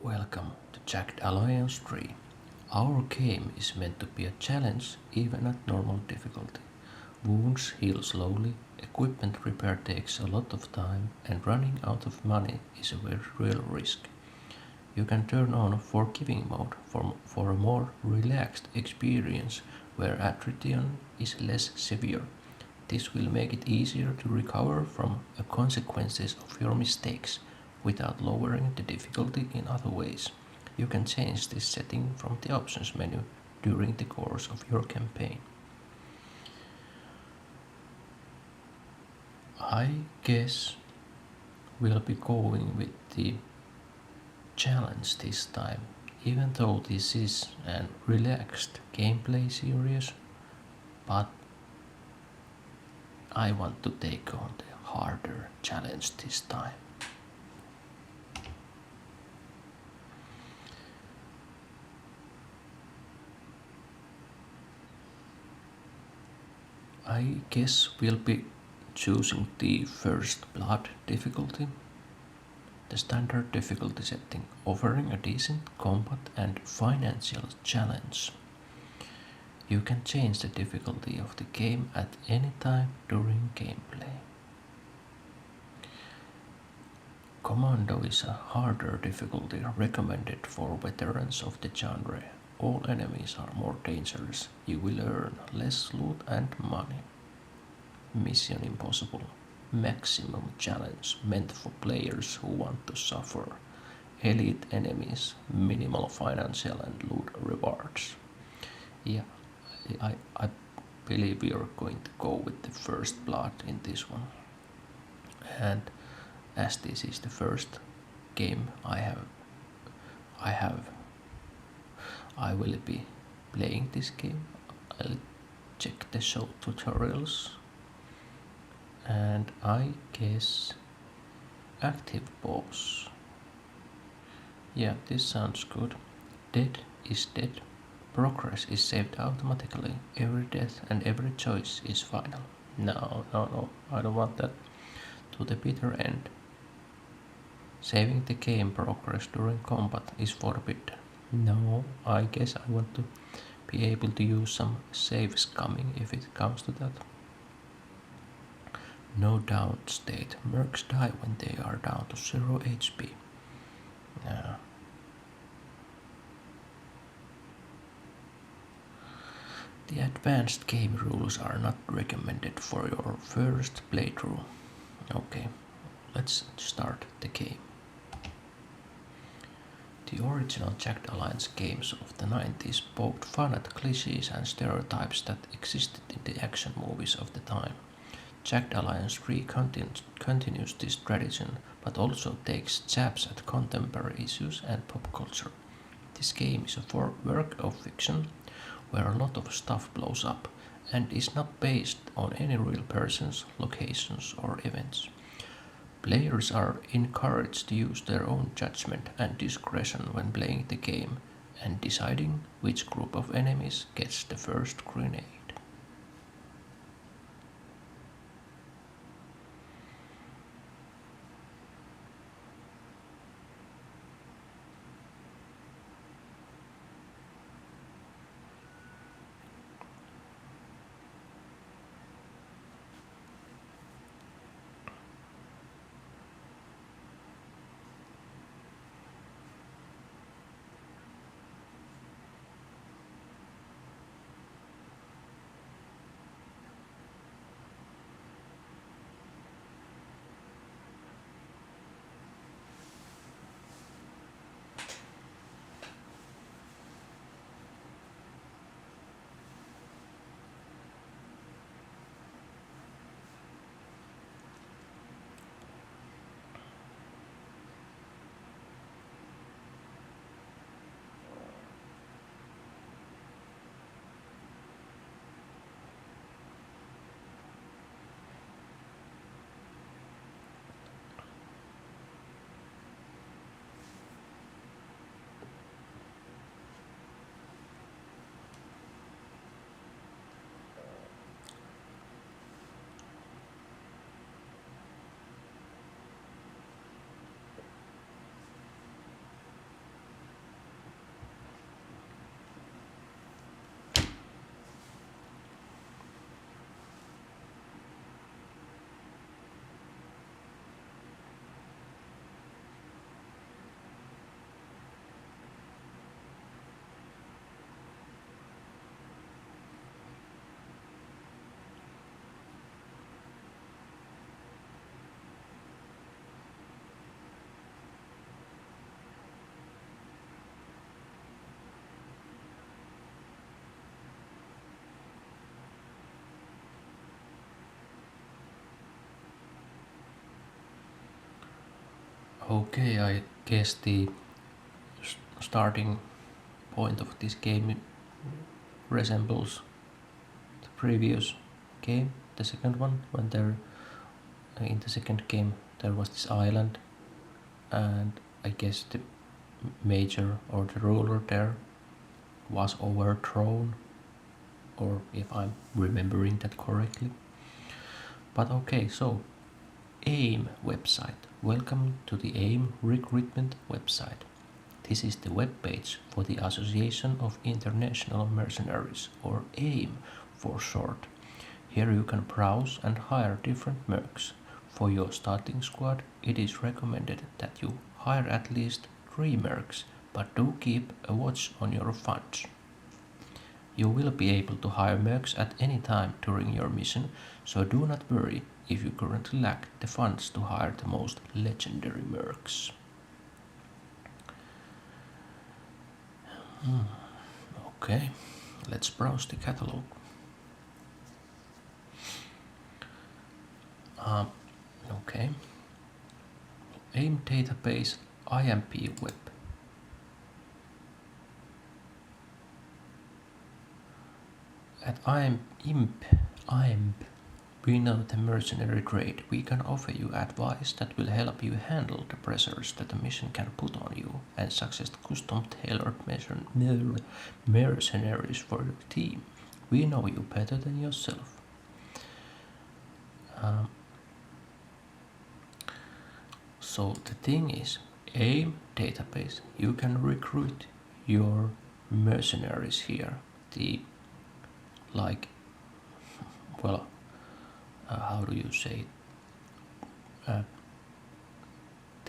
Welcome to Jagged Alliance 3. Our game is meant to be a challenge even at normal difficulty. Wounds heal slowly, equipment repair takes a lot of time, and running out of money is a very real risk. You can turn on forgiving mode for a more relaxed experience where attrition is less severe. This will make it easier to recover from the consequences of your mistakes without lowering the difficulty in other ways. You can change this setting from the options menu during the course of your campaign. I guess we'll be going with the challenge this time, even though this is a relaxed gameplay series, but I want to take on the harder challenge this time. I guess we'll be choosing the first blood difficulty, the standard difficulty setting, offering a decent combat and financial challenge. You can change the difficulty of the game at any time during gameplay. Commando is a harder difficulty recommended for veterans of the genre. All enemies are more dangerous. You will earn less loot and money. Mission Impossible. Maximum challenge meant for players who want to suffer. Elite enemies, minimal financial and loot rewards. Yeah, I believe we are going to go with the first blood in this one. And as this is the first game I will be playing this game. I'll check the show tutorials, and I guess active boss. Yeah, this sounds good. Dead is dead. Progress is saved automatically. Every death and every choice is final. No, I don't want that. To the bitter end. Saving the game progress during combat is forbidden. No, I guess I want to be able to use some save scumming if it comes to that. No down state. Mercs die when they are down to 0 HP. The advanced game rules are not recommended for your first playthrough. Okay, let's start the game. The original Jagged Alliance games of the 90s poked fun at cliches and stereotypes that existed in the action movies of the time. Jagged Alliance 3 continues this tradition, but also takes jabs at contemporary issues and pop culture. This game is a work of fiction where a lot of stuff blows up and is not based on any real persons, locations, or events. Players are encouraged to use their own judgment and discretion when playing the game and deciding which group of enemies gets the first grenade. Okay, I guess the starting point of this game resembles the previous game, the second one, when there in the second game there was this island, and I guess the major or the ruler there was overthrown, or if I'm remembering that correctly. But okay, so AIM website. Welcome to the AIM recruitment website. This is the web page for the Association of International Mercenaries, or AIM for short. Here you can browse and hire different mercs. For your starting squad, it is recommended that you hire at least 3 mercs, but do keep a watch on your funds. You will be able to hire mercs at any time during your mission, so do not worry if you currently lack the funds to hire the most legendary mercs. Okay, let's browse the catalog. Okay. AIM database IMP web. At IMP, we know the mercenary trade. We can offer you advice that will help you handle the pressures that a mission can put on you and suggest custom-tailored mercenaries for your team. We know you better than yourself. So the thing is, AIM database, you can recruit your mercenaries here. How do you say it?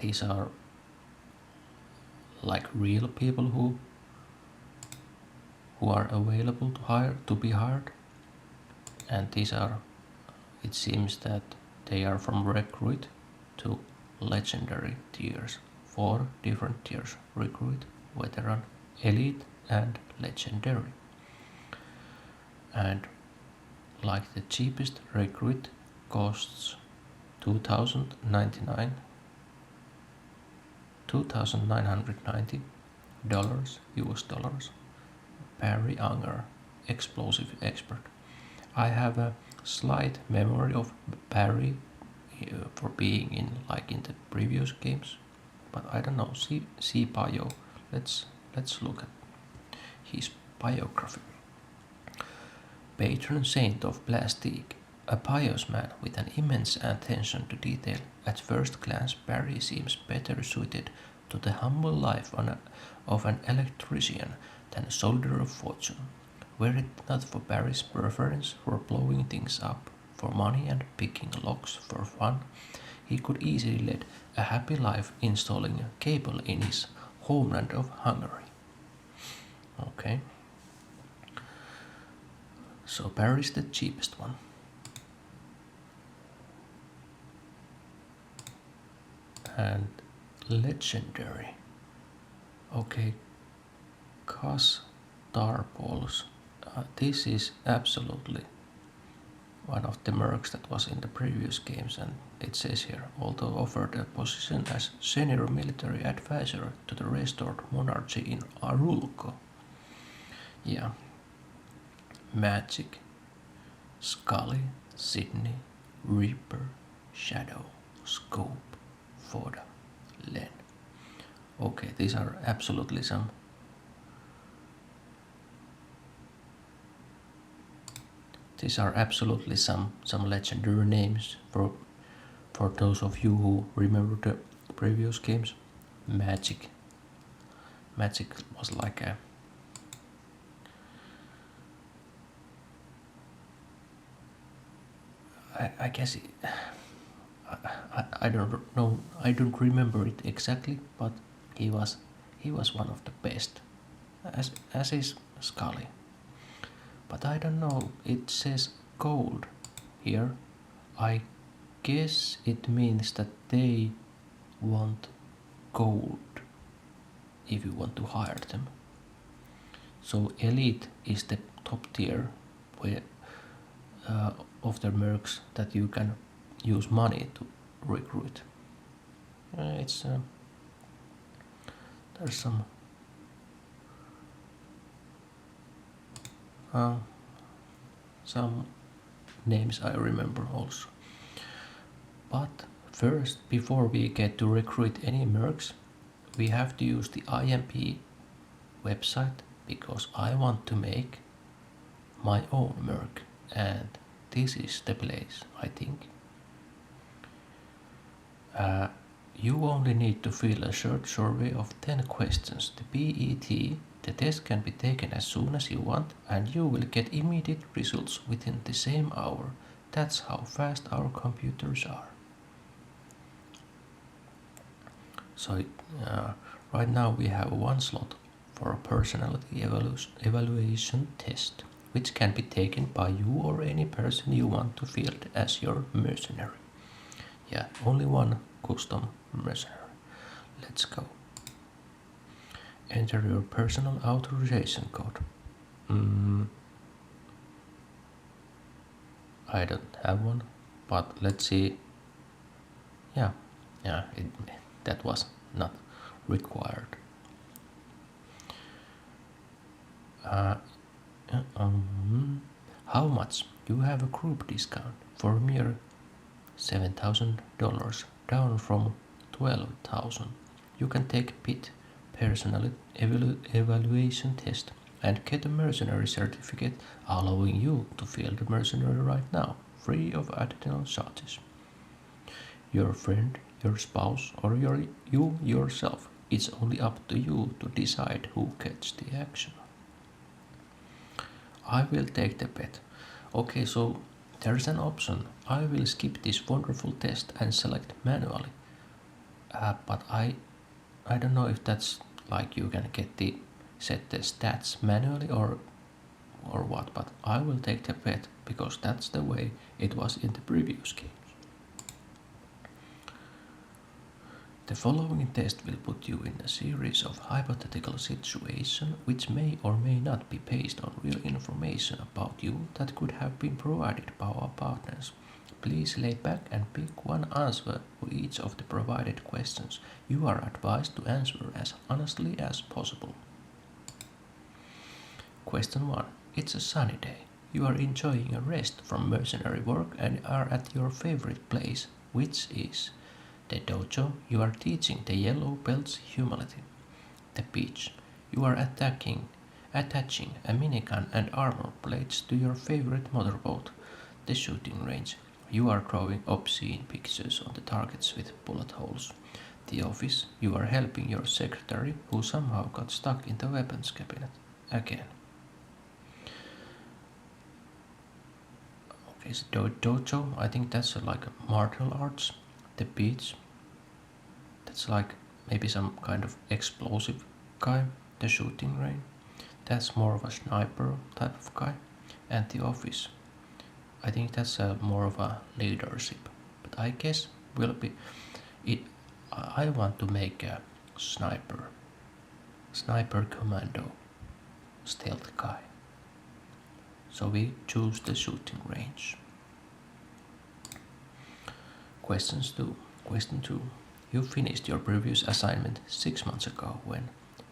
These are like real people who are available to be hired, and these are, it seems that they are from recruit to legendary tiers. 4 different tiers: recruit, veteran, elite, and legendary. And like the cheapest recruit costs $2,990 US dollars. Barry Unger, explosive expert. I have a slight memory of Barry for being in the previous games, but I don't know. See bio. Let's look at his biography. Patron saint of plastique, a pious man with an immense attention to detail. At first glance, Barry seems better suited to the humble life of an electrician than a soldier of fortune. Were it not for Barry's preference for blowing things up for money and picking locks for fun, he could easily lead a happy life installing a cable in his homeland of Hungary. Okay. So Barry's the cheapest one. And legendary. Okay, Cos Tarpols. This is absolutely one of the mercs that was in the previous games, and it says here, although offered a position as senior military advisor to the restored monarchy in Arulco. Yeah. Magic, Scully, Sydney, Reaper, Shadow, Scope, Foda, Len. Okay, these are absolutely some legendary names for those of you who remember the previous games. Magic was like a I guess I don't know. I don't remember it exactly, but he was one of the best, as is Scully. But I don't know. It says gold here. I guess it means that they want gold if you want to hire them. So elite is the top tier of the mercs that you can use money to recruit. It's There's some names I remember also. But first, before we get to recruit any mercs, we have to use the IMP website because I want to make my own merc, and this is the place, I think. You only need to fill a short survey of 10 questions. The PET, the test can be taken as soon as you want, and you will get immediate results within the same hour. That's how fast our computers are. So right now we have one slot for a personality evaluation test, which can be taken by you or any person you want to field as your mercenary. Yeah, only one custom mercenary. Let's go. Enter your personal authorization code. I don't have one, but let's see. Yeah, that was not required. How much? You have a group discount for a mere $7,000, down from $12,000. You can take PIT personal evaluation test and get a mercenary certificate allowing you to field a mercenary right now, free of additional charges. Your friend, your spouse, or you yourself, it's only up to you to decide who gets the action. I will take the bet. Okay, so there's an option. I will skip this wonderful test and select manually. But I don't know if that's like you can set the stats manually or what, but I will take the bet because that's the way it was in the previous games. The following test will put you in a series of hypothetical situations which may or may not be based on real information about you that could have been provided by our partners. Please lay back and pick one answer for each of the provided questions. You are advised to answer as honestly as possible. Question 1. It's a sunny day. You are enjoying a rest from mercenary work and are at your favorite place, which is the dojo. You are teaching the yellow belts humility. The beach. You are attaching a minigun and armor plates to your favorite motorboat. The shooting range. You are drawing obscene pictures on the targets with bullet holes. The office. You are helping your secretary who somehow got stuck in the weapons cabinet. Again. Okay, so dojo, I think that's like martial arts. The beach, that's like maybe some kind of explosive guy. The shooting range, that's more of a sniper type of guy. And the office, I think that's more of a leadership. But I guess will be it. I want to make a sniper commando stealth guy. So we choose the shooting range. Question 2. You finished your previous assignment 6 months ago when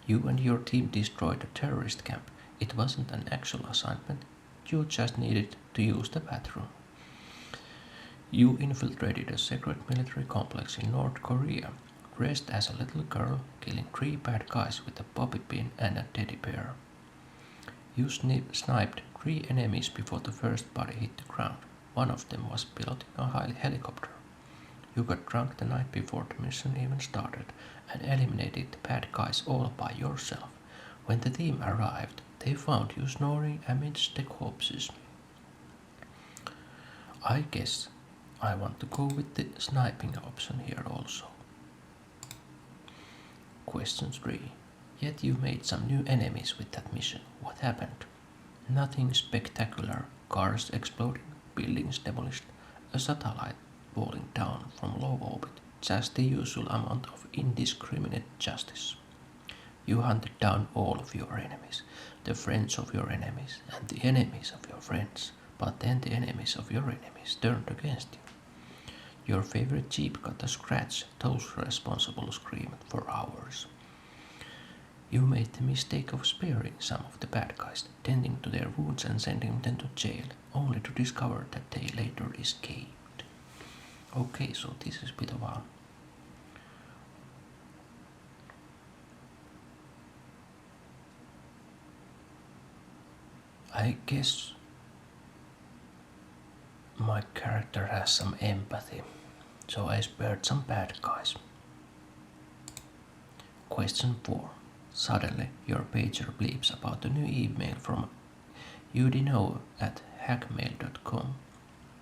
you and your team destroyed a terrorist camp. It wasn't an actual assignment, you just needed to use the bathroom. You infiltrated a secret military complex in North Korea, dressed as a little girl, killing 3 bad guys with a bobby pin and a teddy bear. You sniped 3 enemies before the first body hit the ground. One of them was piloting a helicopter. You got drunk the night before the mission even started and eliminated the bad guys all by yourself. When the team arrived, they found you snoring amidst the corpses. I guess I want to go with the sniping option here also. Question 3. Yet you made some new enemies with that mission. What happened? Nothing spectacular. Cars exploding, buildings demolished, a satellite falling down from low orbit, just the usual amount of indiscriminate justice. You hunted down all of your enemies, the friends of your enemies, and the enemies of your friends, but then the enemies of your enemies turned against you. Your favorite jeep got a scratch, those responsible screamed for hours. You made the mistake of sparing some of the bad guys, tending to their wounds and sending them to jail, only to discover that they later escaped. Okay, so this is a bit of a... I guess my character has some empathy, so I spared some bad guys. Question 4. Suddenly, your pager bleeps about a new email from udino@hackmail.com.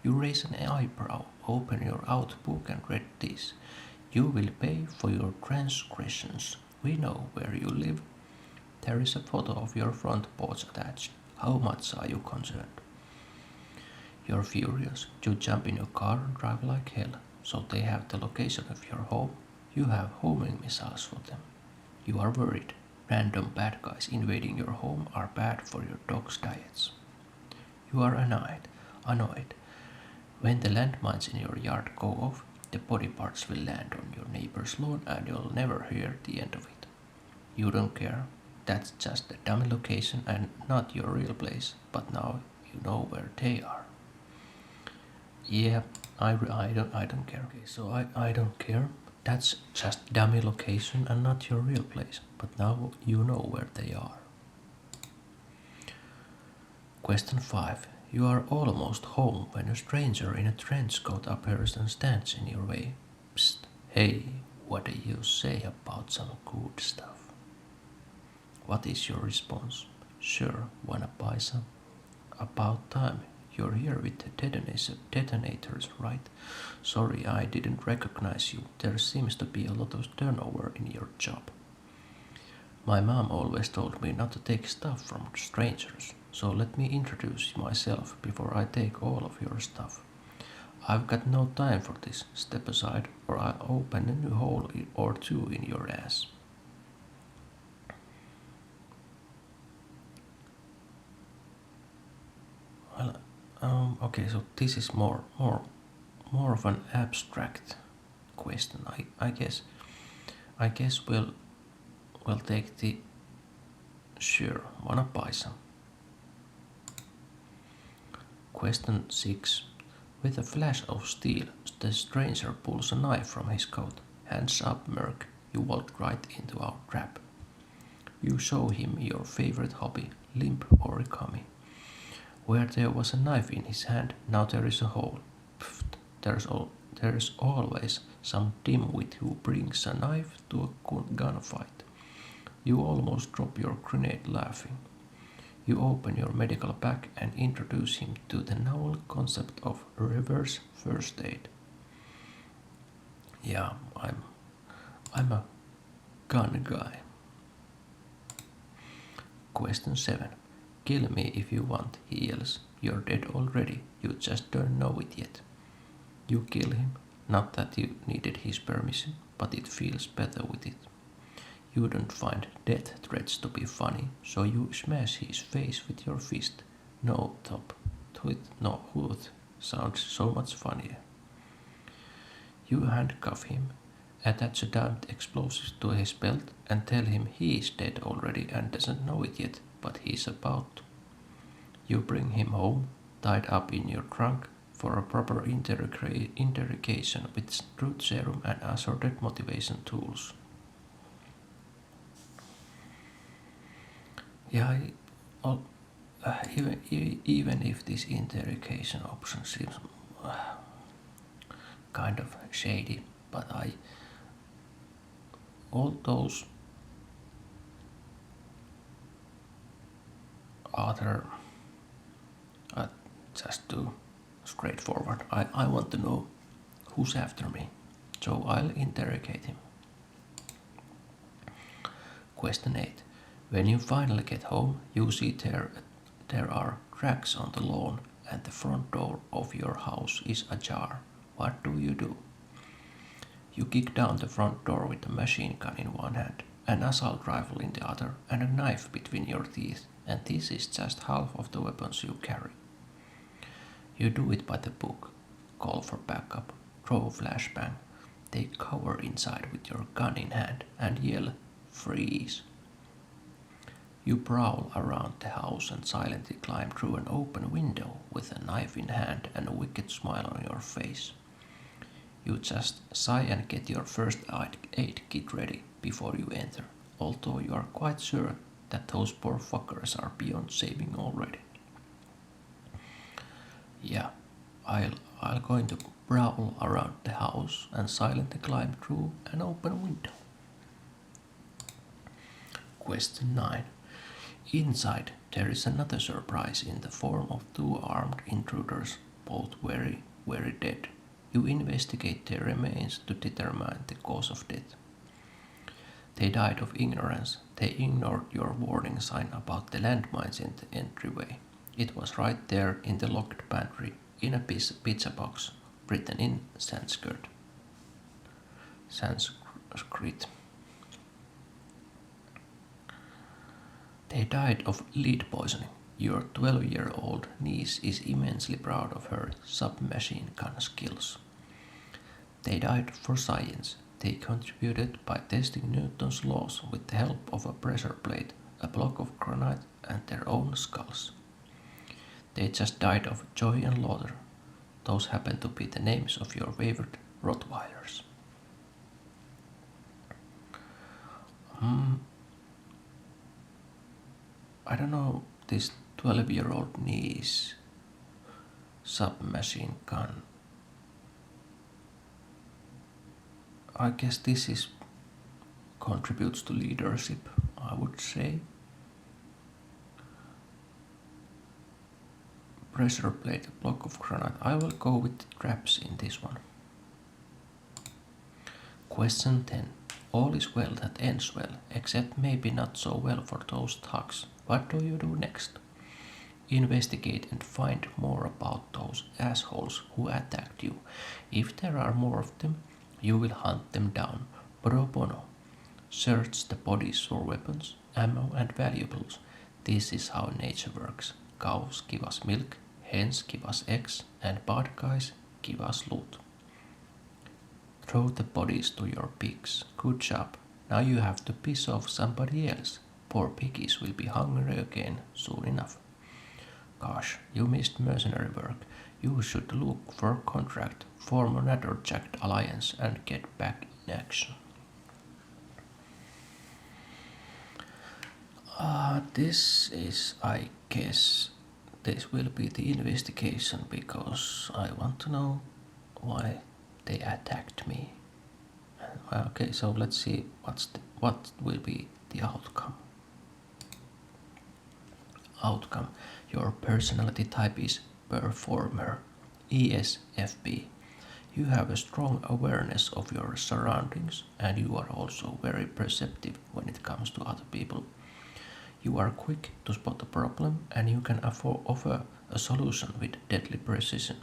You raise an eyebrow, open your Outlook and read this. You will pay for your transgressions. We know where you live. There is a photo of your front porch attached. How much are you concerned? You're furious. You jump in your car and drive like hell. So they have the location of your home. You have homing missiles for them. You are worried. Random bad guys invading your home are bad for your dog's diets. You are annoyed. When the landmines in your yard go off, the body parts will land on your neighbor's lawn and you'll never hear the end of it. You don't care. That's just a dummy location and not your real place, but now you know where they are. Yeah, I don't care. Okay, so I don't care. That's just dummy location and not your real place, but now you know where they are. Question 5. You are almost home when a stranger in a trench coat appears and stands in your way. Psst, hey, what do you say about some good stuff? What is your response? Sure, wanna buy some? About time. You're here with the detonators, right? Sorry, I didn't recognize you. There seems to be a lot of turnover in your job. My mom always told me not to take stuff from strangers, so let me introduce myself before I take all of your stuff. I've got no time for this. Step aside, or I'll open a new hole or two in your ass. Well, okay, so this is more of an abstract question. I guess we'll take the sure, wanna buy some. Question 6. With a flash of steel, the stranger pulls a knife from his coat. Hands up, Merc. You walked right into our trap. You show him your favorite hobby, limp origami. Where there was a knife in his hand, now there is a hole. Pfft, there's always some dimwit who brings a knife to a gunfight. You almost drop your grenade laughing. You open your medical bag and introduce him to the novel concept of reverse first aid. Yeah, I'm a gun guy. Question 7. Kill me if you want, he yells. You're dead already, you just don't know it yet. You kill him, not that you needed his permission, but it feels better with it. You don't find death threats to be funny, so you smash his face with your fist. No, top. No, hood sounds so much funnier. You handcuff him, attach a damned explosive to his belt, and tell him he is dead already and doesn't know it yet, but he's about to. You bring him home, tied up in your trunk, for a proper interrogation with truth serum and assorted motivation tools. Yeah, even if this interrogation option seems kind of shady, but all those other just too straightforward. I want to know who's after me, so I'll interrogate him. Question 8. When you finally get home, you see there are cracks on the lawn and the front door of your house is ajar. What do? You kick down the front door with a machine gun in one hand, an assault rifle in the other, and a knife between your teeth, and this is just half of the weapons you carry. You do it by the book, call for backup, throw a flashbang, take cover inside with your gun in hand, and yell, freeze. You prowl around the house and silently climb through an open window with a knife in hand and a wicked smile on your face. You just sigh and get your first aid kit ready before you enter, although you are quite sure that those poor fuckers are beyond saving already. Yeah, I'll going to prowl around the house and silently climb through an open window. Question 9. Inside, there is another surprise in the form of two armed intruders, both very, very dead. You investigate their remains to determine the cause of death. They died of ignorance. They ignored your warning sign about the landmines in the entryway. It was right there in the locked pantry, in a pizza box, written in Sanskrit. Sanskrit. They died of lead poisoning. Your 12-year-old niece is immensely proud of her submachine gun skills. They died for science. They contributed by testing Newton's laws with the help of a pressure plate, a block of granite, and their own skulls. They just died of joy and laughter. Those happen to be the names of your favorite Rottweilers. I don't know, this 12-year-old niece submachine gun. I guess this is contributes to leadership, I would say. Pressure plate, block of granite. I will go with the traps in this one. Question 10. All is well that ends well, except maybe not so well for those thugs. What do you do next? Investigate and find more about those assholes who attacked you. If there are more of them, you will hunt them down pro bono. Search the bodies for weapons, ammo and valuables. This is how nature works. Cows give us milk, hens give us eggs, and bad guys give us loot. Throw the bodies to your pigs. Good job. Now you have to piss off somebody else. Poor piggies will be hungry again soon enough. Gosh, you missed mercenary work. You should look for a contract, form another Jagged Alliance and get back in action. This is, I guess, this will be the investigation because I want to know why they attacked me. Okay, so let's see what will be the outcome. Outcome. Your personality type is performer, ESFP. You have a strong awareness of your surroundings and you are also very perceptive when it comes to other people. You are quick to spot a problem and you can offer a solution with deadly precision.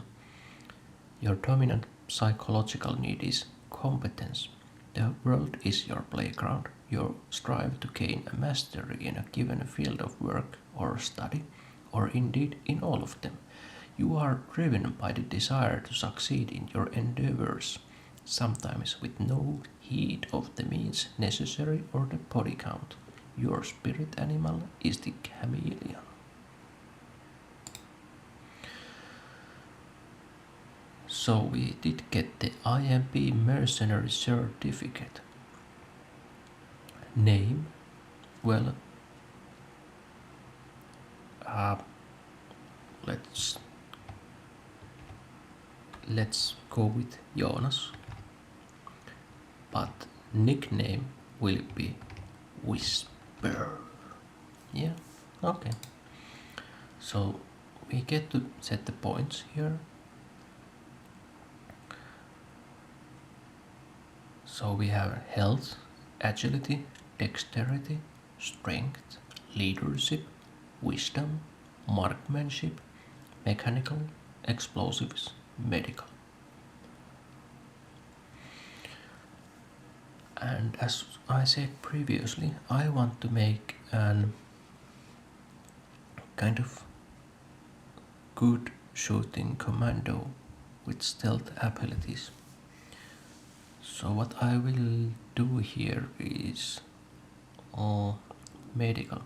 Your dominant psychological need is competence. The world is your playground. You strive to gain a mastery in a given field of work or study, or indeed in all of them. You are driven by the desire to succeed in your endeavors, sometimes with no heed of the means necessary or the body count. Your spirit animal is the chameleon. So we did get the IMP mercenary certificate. Name? Well, let's go with Jonas. But nickname will be Whisper. Yeah, okay. So we get to set the points here. So we have health, agility, dexterity, strength, leadership, wisdom, marksmanship, mechanical, explosives, medical. And as I said previously, I want to make an kind of good shooting commando with stealth abilities. So what I will do here is medical.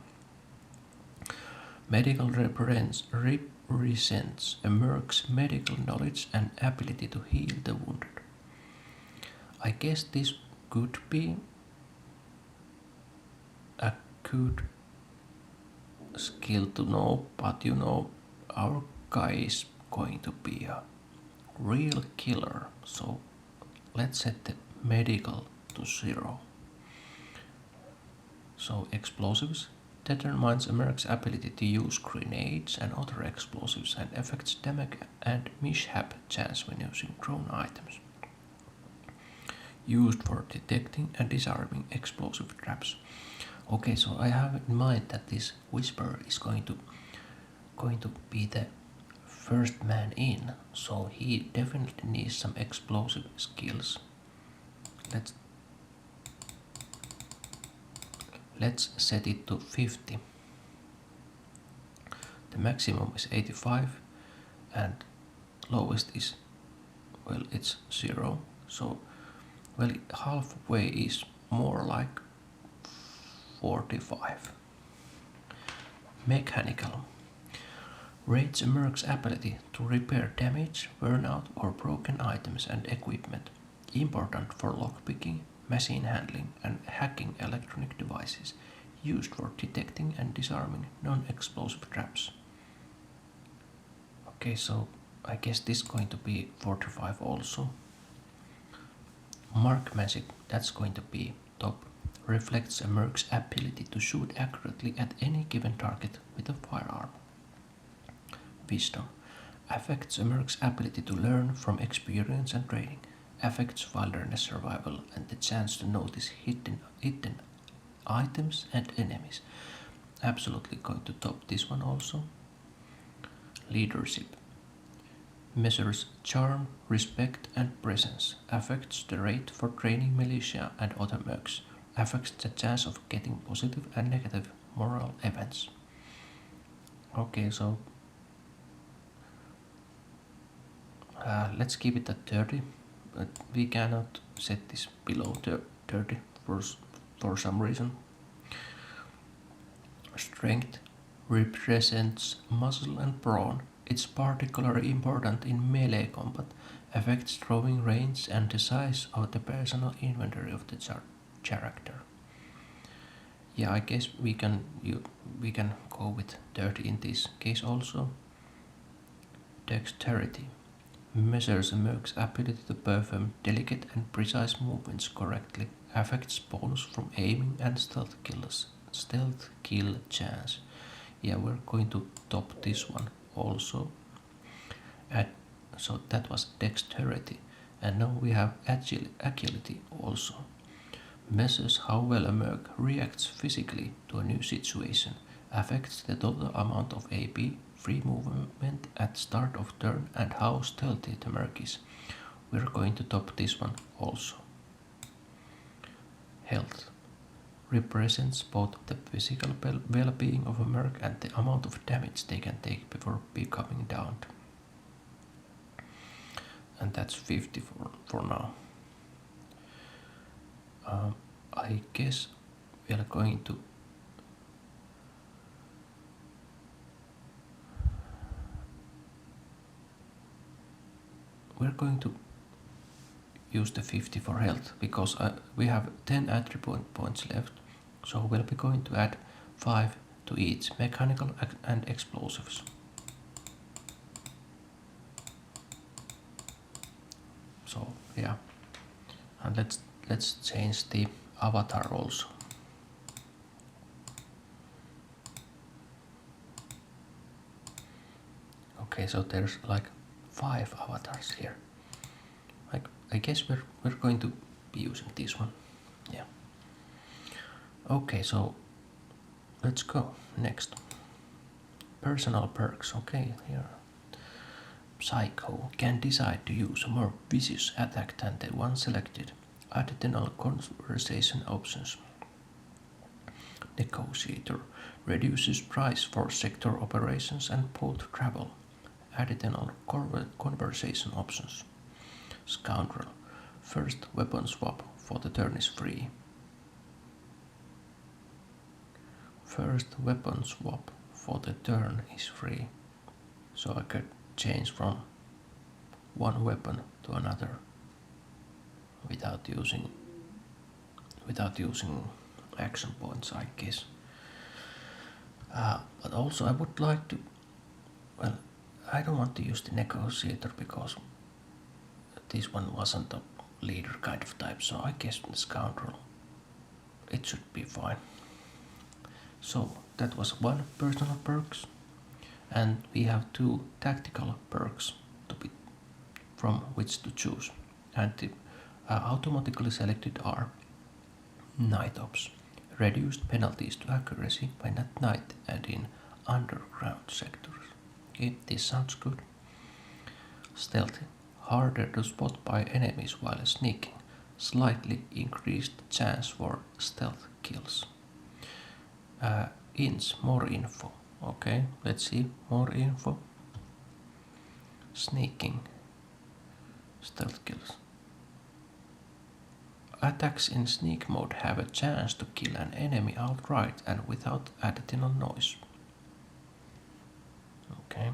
Medical represents a merc's medical knowledge and ability to heal the wounded. I guess this could be a good skill to know, but you know, our guy is going to be a real killer, so let's set the medical to 0. So explosives determines a merc's ability to use grenades and other explosives and affects damage and mishap chance when using thrown items. Used for detecting and disarming explosive traps. Okay, so I have in mind that this whisperer is going to be the first man in, so he definitely needs some explosive skills. Let's set it to 50. The maximum is 85 and lowest is, well, it's 0. So, well, halfway is more like 45. Mechanical. Rates a merc's ability to repair damage, burnout or broken items and equipment. Important for lockpicking, machine handling and hacking electronic devices. Used for detecting and disarming non-explosive traps. Okay, so I guess this is going to be 45 also. Marksmanship, that's going to be top. Reflects a merc's ability to shoot accurately at any given target with a firearm. Wisdom. Affects a merc's ability to learn from experience and training. Affects wilderness survival and the chance to notice hidden items and enemies. Absolutely going to top this one also. Leadership. Measures charm, respect and presence. Affects the rate for training militia and other mercs. Affects the chance of getting positive and negative moral events. Okay, so let's keep it at 30, but we cannot set this below 30 for some reason. Strength represents muscle and brawn. It's particularly important in melee combat, affects throwing range and the size of the personal inventory of the character. Yeah, I guess we can go with 30 in this case also. Dexterity measures a merc's ability to perform delicate and precise movements correctly. Affects bonus from aiming and stealth kill chance. Yeah, we're going to top this one also. So that was dexterity, and now we have agility also. Measures how well a merc reacts physically to a new situation. Affects the total amount of AP, free movement at start of turn, and how stealthy the merc is. We're going to top this one also. Health represents both the physical well-being of a merc and the amount of damage they can take before becoming downed. And that's 50 for now. I guess we are going to use the 50 for health because we have 10 attribute points left, so we'll be going to add 5 to each mechanical and explosives. So yeah, and let's change the avatar also. Okay, so there's like 5 avatars here. I guess we're going to be using this one. Yeah. Okay, so let's go next. Personal perks. Okay, here. Psycho can decide to use a more vicious attack than the one selected. Additional conversation options. Negotiator reduces price for sector operations and port travel. Additional conversation options. Scoundrel. First weapon swap for the turn is free. First weapon swap for the turn is free, so I could change from one weapon to another without using action points, I guess. But also I would like to, well, I don't want to use the negotiator because this one wasn't a leader kind of type, so I guess the scoundrel, it should be fine. So that was one personal perks, and we have two tactical perks from which to choose, and the automatically selected are night ops, reduced penalties to accuracy when at night and in underground sectors. Okay, this sounds good. Stealthy, harder to spot by enemies while sneaking, slightly increased chance for stealth kills. More info. Okay, let's see more info. Sneaking, stealth kills. Attacks in sneak mode have a chance to kill an enemy outright and without additional noise. Okay.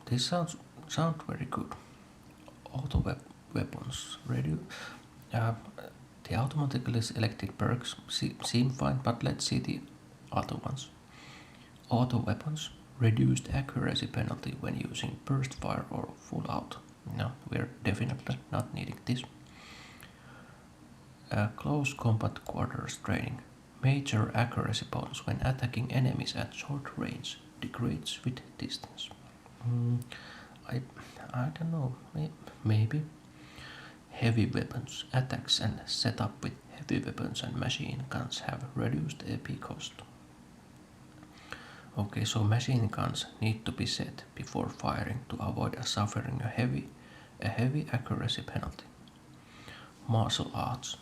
This sounds very good. Auto weapons the automatically selected perks seem fine, but let's see the other ones. Auto weapons, reduced accuracy penalty when using burst fire or full auto. No, we're definitely not needing this. Close combat quarters training, major accuracy bonus when attacking enemies at short range, degrades with distance. I don't know, maybe. Heavy weapons, attacks and setup with heavy weapons and machine guns have reduced AP cost. Okay, so machine guns need to be set before firing to avoid suffering a heavy accuracy penalty. Martial arts,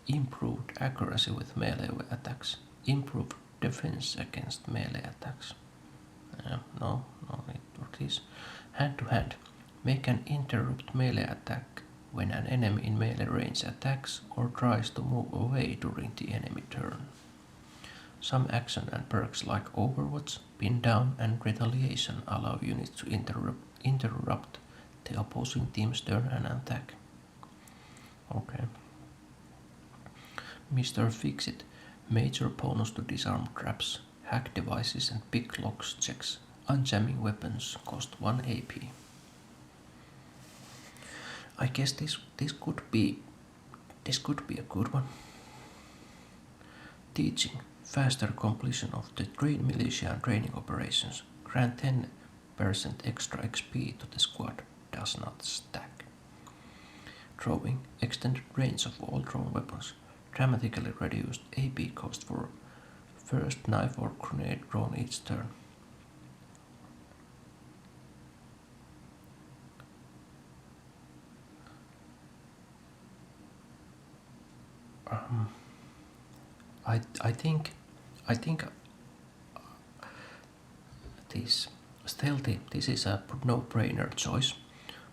improved accuracy with melee attacks, improved defense against melee attacks. No need for this. Hand to hand, make an interrupt melee attack when an enemy in melee range attacks or tries to move away during the enemy turn. Some action and perks like Overwatch, Pin Down and Retaliation allow units to interrupt the opposing team's turn and attack. Okay. Mr. Fix-It, major bonus to disarm traps, hack devices and pick locks checks. Unjamming weapons cost 1 AP. I guess this could be a good one. Teaching, faster completion of the train militia and training operations. Grant 10% extra XP to the squad, does not stack. Throwing, extended range of all thrown weapons. Dramatically reduced AP cost for first knife or grenade thrown each turn. I think this stealthy, this is a no-brainer choice,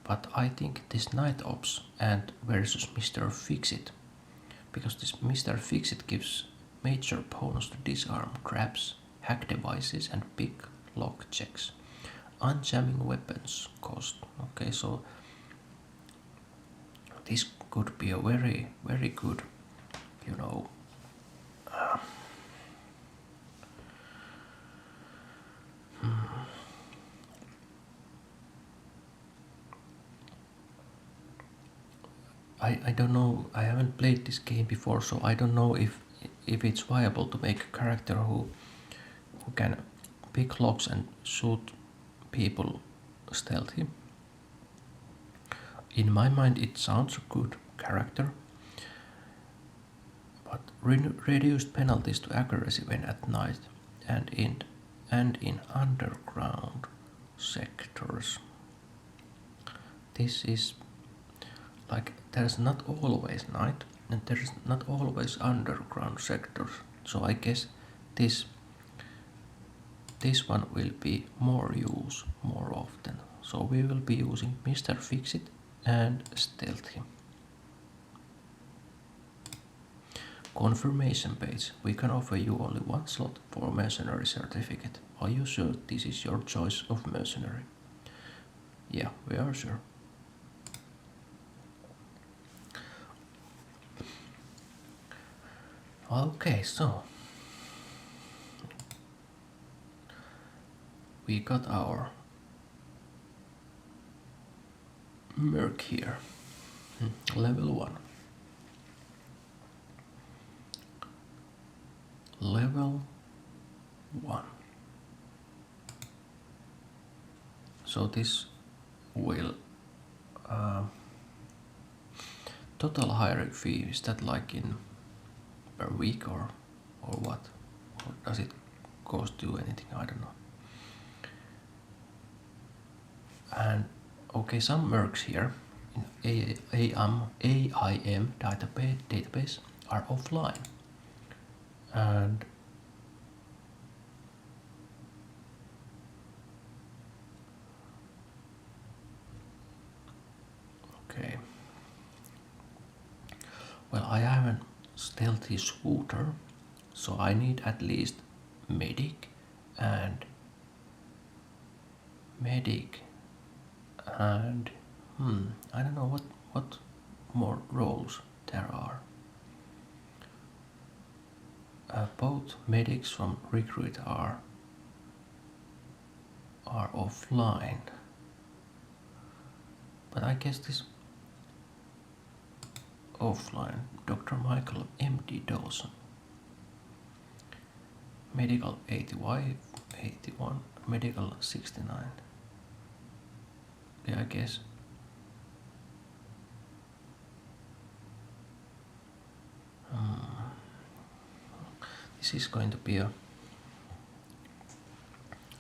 but I think this night ops and versus Mr. Fix-It, because this Mr. Fix-It gives major bonus to disarm traps, hack devices and pick lock checks. Unjamming weapons cost. Okay, so this could be a very good, you know, I don't know, I haven't played this game before, so I don't know if it's viable to make a character who can pick locks and shoot people stealthy. In my mind it sounds a good character, but reduced penalties to accuracy when at night and in underground sectors. This is like there's not always night and there's not always underground sectors, so I guess this one will be more used more often. So we will be using Mr. Fix-It and Stealthy. Confirmation page. We can offer you only one slot for mercenary certificate. Are you sure this is your choice of mercenary? Yeah, we are sure. Okay, so we got our merc here. Level 1. Level 1. So this will total hiring fee, is that like in per week or what? Or does it cost you anything? I don't know. And okay, some mercs here in AIM database are offline. And okay. Well, I have a stealthy scooter, so I need at least medic and I don't know what more roles there are. Both medics from recruit are offline, but I guess this offline. Dr. Michael M.D. Dawson, medical 81, medical 69. Yeah, I guess. This is going to be a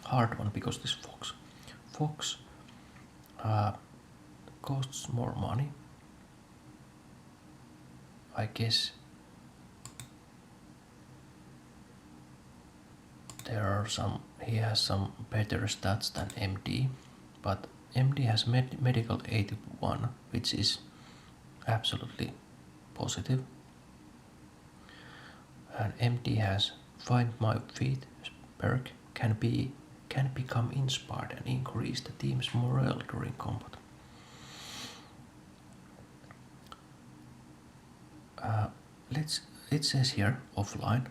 hard one because this fox costs more money. I guess he has some better stats than MD, but MD has medical 81, which is absolutely positive. And MD has find my feet perk, can become inspired and increase the team's morale during combat. It says here offline,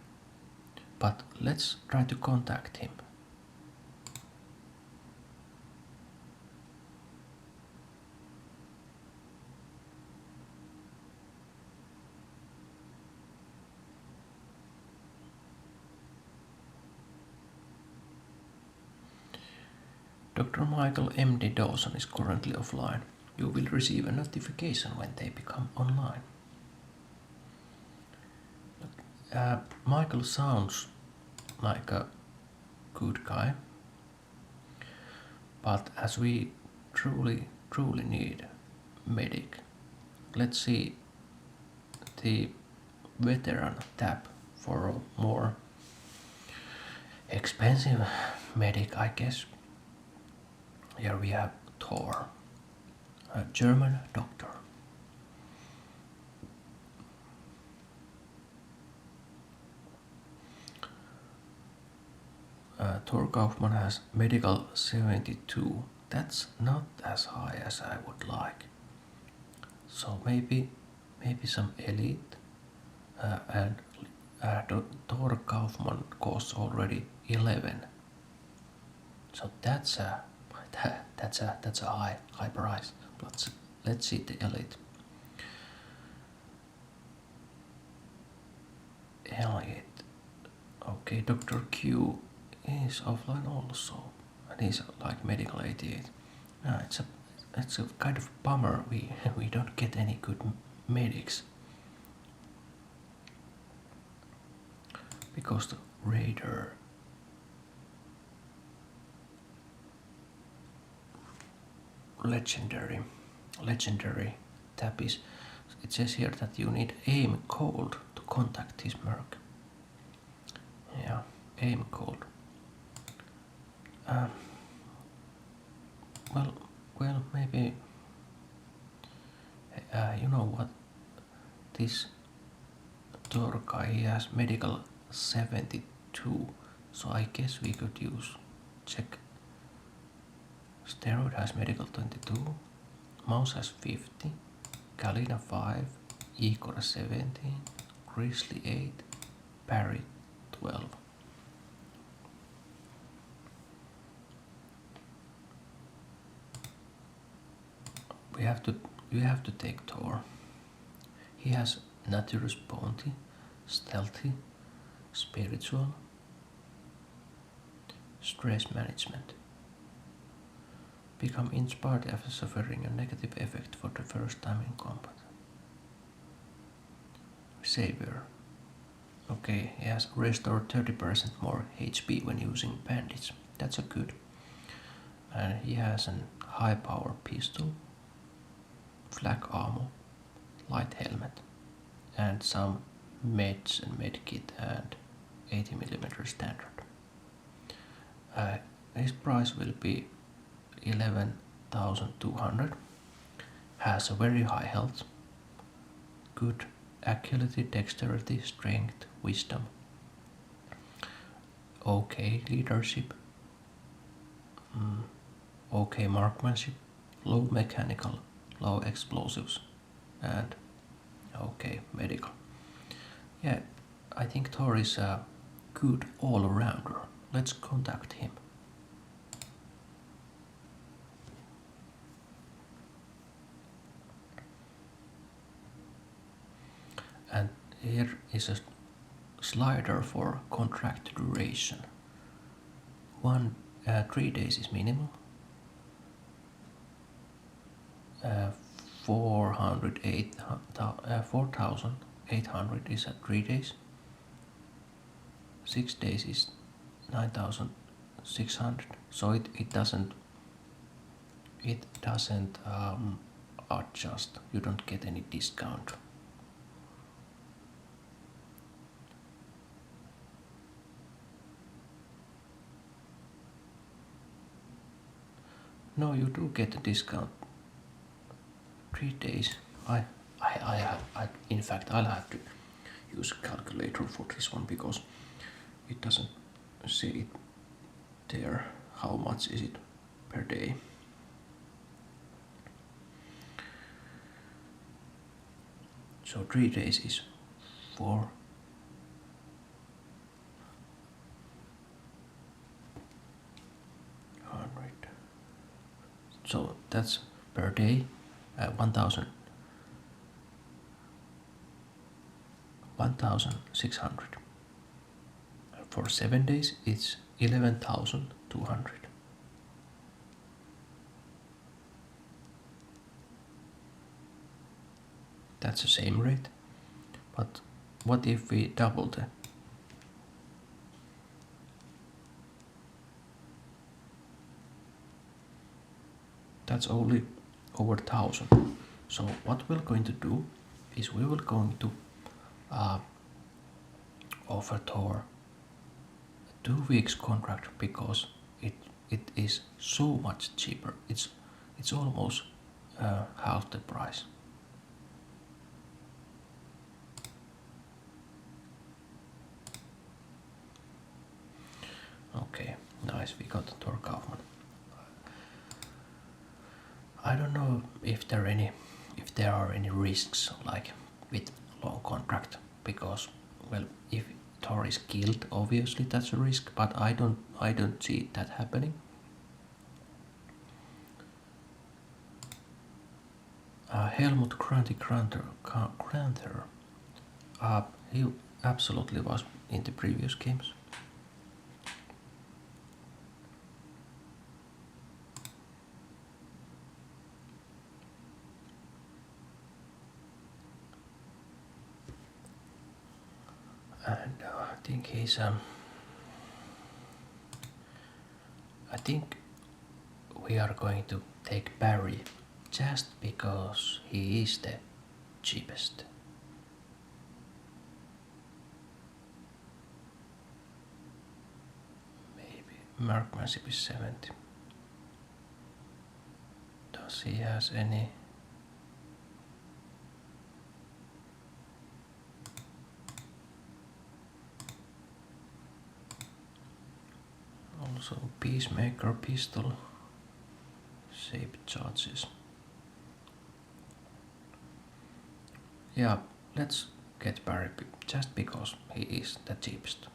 but let's try to contact him. Dr. Michael M.D. Dawson is currently offline. You will receive a notification when they become online. Michael sounds like a good guy, but as we truly need medic, let's see the veteran tab for a more expensive medic, I guess. Here we have Thor, a German doctor. Thor Kaufman has medical 72. That's not as high as I would like. So maybe some elite, and Thor Kaufman costs already 11. So that's a high price. Let's see the elite. Elite. Okay, Dr. Q is offline also, and he's like medical 88. It's a kind of bummer we don't get any good medics because the Raider legendary tab is, it says here that you need aim cold to contact his merc. Yeah, aim cold. Well, maybe you know what, this Thor guy, he has medical 72, so I guess we could use check. Steroid has medical 22, Mouse has 50, Galina 5, Igor 17, Grizzly 8, Parry 12. We have to take Thor. He has Naturous Bounty, Stealthy, Spiritual, Stress Management. Become inspired after suffering a negative effect for the first time in combat. Savior. Okay, he has restored 30% more HP when using bandits. That's a good. And he has a high power pistol, flak armor, light helmet, and some meds and medkit and 80mm standard. His price will be 11,200. Has a very high health, good agility, dexterity, strength, wisdom, okay leadership, okay marksmanship, low mechanical, low explosives, and okay medical. Yeah, I think Thor is a good all-rounder. Let's contact him. And here is a slider for contract duration. 3 days is minimum. 4,800 is at 3 days. 6 days is 9,600. So it doesn't adjust. You don't get any discount. No, you do get a discount. 3 days. In fact, I'll have to use a calculator for this one because it doesn't say it there. How much is it per day? So 3 days is 4. So that's per day 1,600. For 7 days it's 11,200. That's the same rate, but what if we double the? That's only over 1,000. So what we're going to do is we will going to offer Thor 2 weeks contract because it is so much cheaper. It's almost half the price. Okay, nice. We got Thor Kaufman. I don't know if there are any risks like with long contract because, well, if Thor is killed, obviously that's a risk, but I don't see that happening. Helmut Granther, he absolutely was in the previous games. And I think he's I think we are going to take Barry just because he is the cheapest. Maybe marksmanship is 70. Does he has any? Also peacemaker pistol shape charges. Yeah, let's get Barry just because he is the cheapest.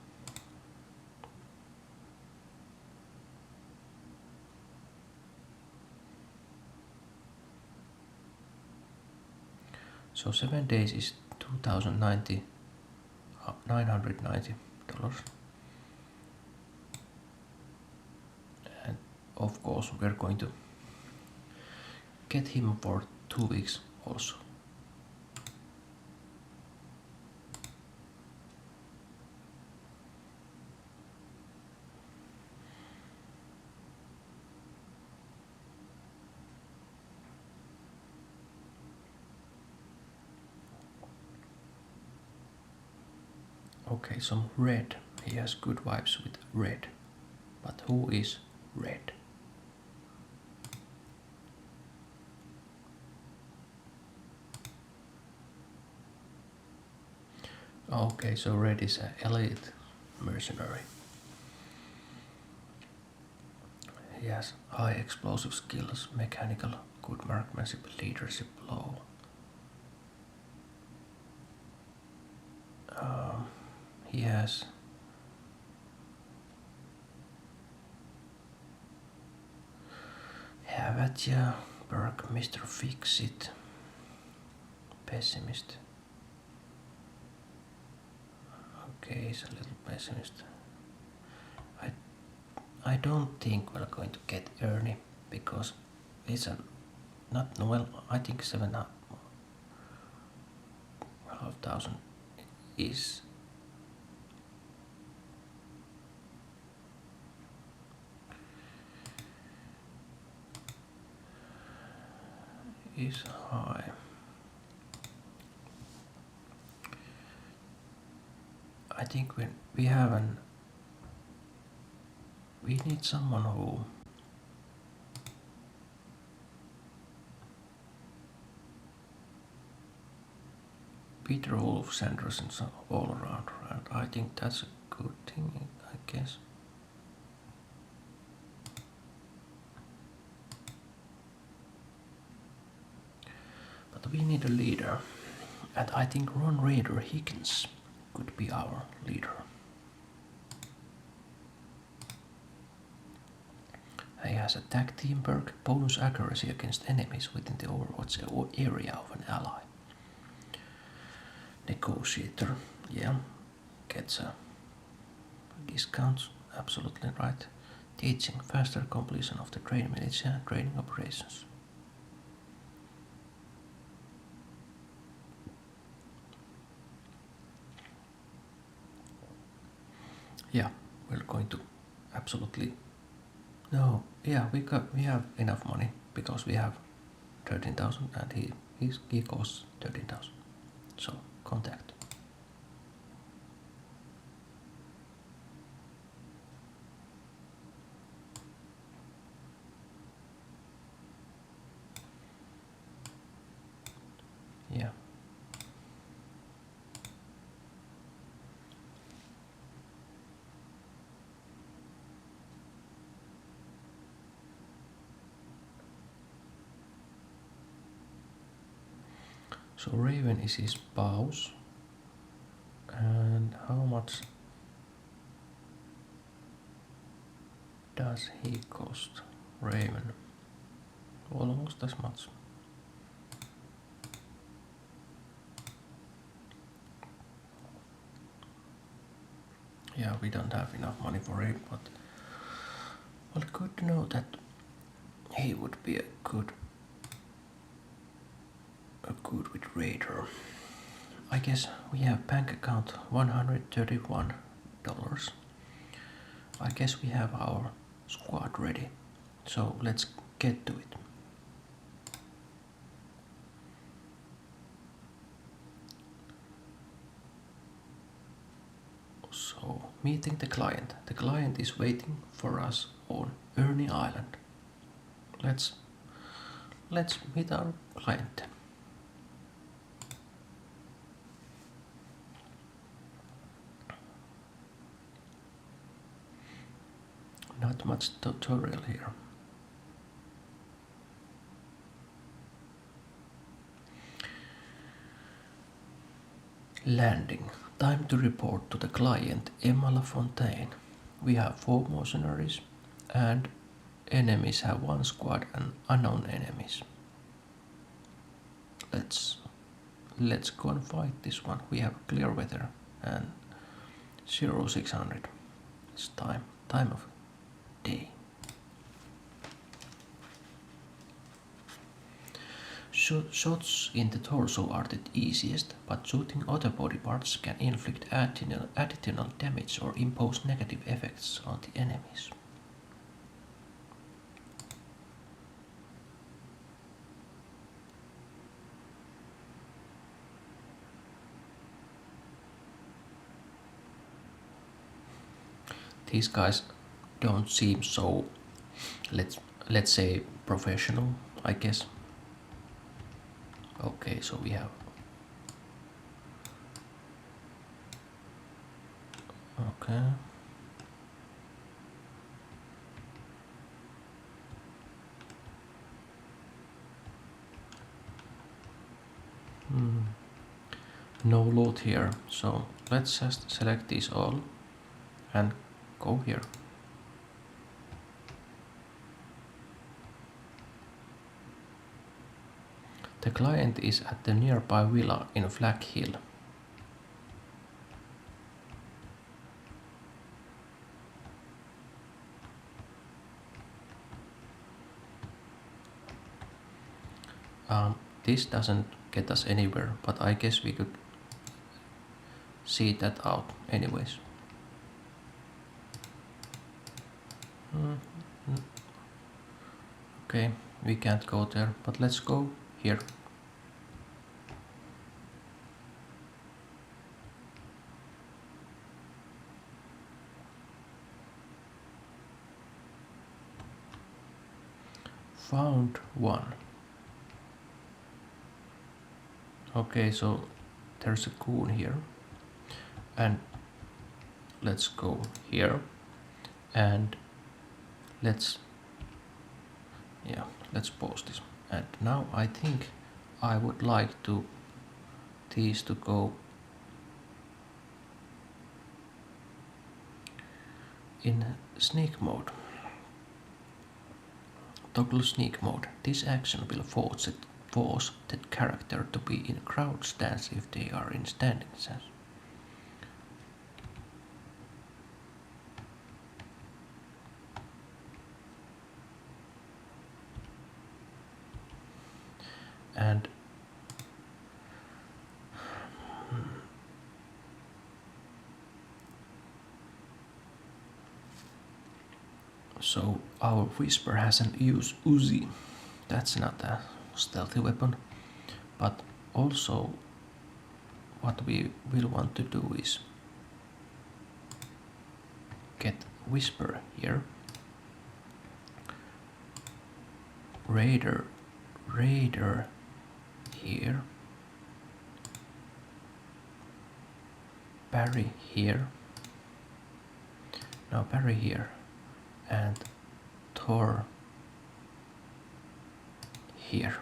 So 7 days is $2,090, $990. And of course we're going to get him for 2 weeks also. Okay, some red. He has good vibes with red. But who is red? Okay, so red is an elite mercenary. He has high explosive skills, mechanical, good marksmanship, leadership low. He has Havatia, Berg, Mr. Fix-It, Pessimist. Okay, he's a little pessimist. I don't think we're going to get Ernie because it's a not well. I think 7,500 is high. I think we have an. We need someone who Peter Wolf Sanderson's all around, and I think that's a good thing, I guess. But we need a leader, and I think Ron Raider Higgins could be our leader. He has attack team perk, bonus accuracy against enemies within the Overwatch area of an ally. Negotiator, yeah, gets a discount, absolutely right. Teaching, faster completion of the train militia training operations. Yeah, we're going to absolutely. No, yeah, we have enough money because we have 13,000 and he costs 13,000. So contact. Yeah. So Raven is his spouse. And how much does he cost? Raven. Almost as much. Yeah, we don't have enough money for him, but well, good to know that he would be a good with Raider. I guess we have bank account $131. I guess we have our squad ready, so let's get to it. So, meeting the client. The client is waiting for us on Ernie Island. Let's meet our client. Not much tutorial here. Landing. Time to report to the client Emma LaFontaine. We have 4 mercenaries and enemies have 1 squad and unknown enemies. Let's go and fight this one. We have clear weather and 0600. It's time of day. Shots in the torso are the easiest, but shooting other body parts can inflict additional damage or impose negative effects on the enemies. These guys don't seem so, let's say, professional, I guess. Okay, so we have... Okay. No loot here, so let's just select these all and go here. The client is at the nearby villa in Flag Hill. This doesn't get us anywhere, but I guess we could see that out anyways. Okay, we can't go there, but let's go here. Found 1. Okay, so there's a goon here, and let's go here, and let's pause this. And now I think I would like these to go in sneak mode. Toggle sneak mode. This action will force the character to be in crouch stance if they are in standing stance. And so our whisper has an Uzi. That's not a stealthy weapon, but also what we will want to do is get whisper here, raider here, parry here, now parry here, and Thor here.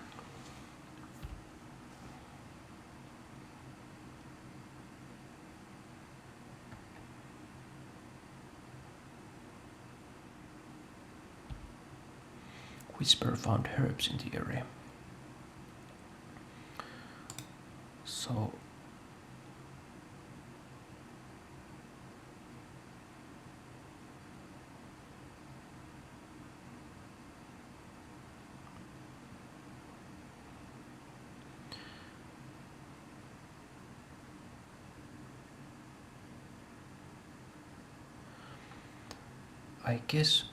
Whisper found herbs in the area. So I guess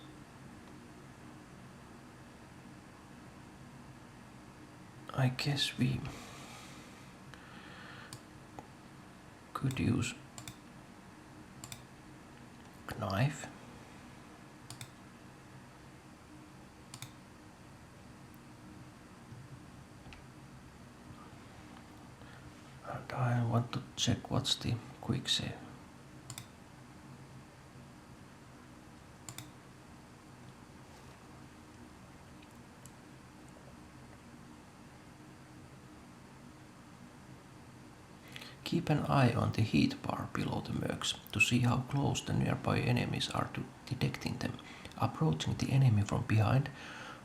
we could use knife. And I want to check what's the quick save. Keep an eye on the heat bar below the mercs to see how close the nearby enemies are to detecting them. Approaching the enemy from behind,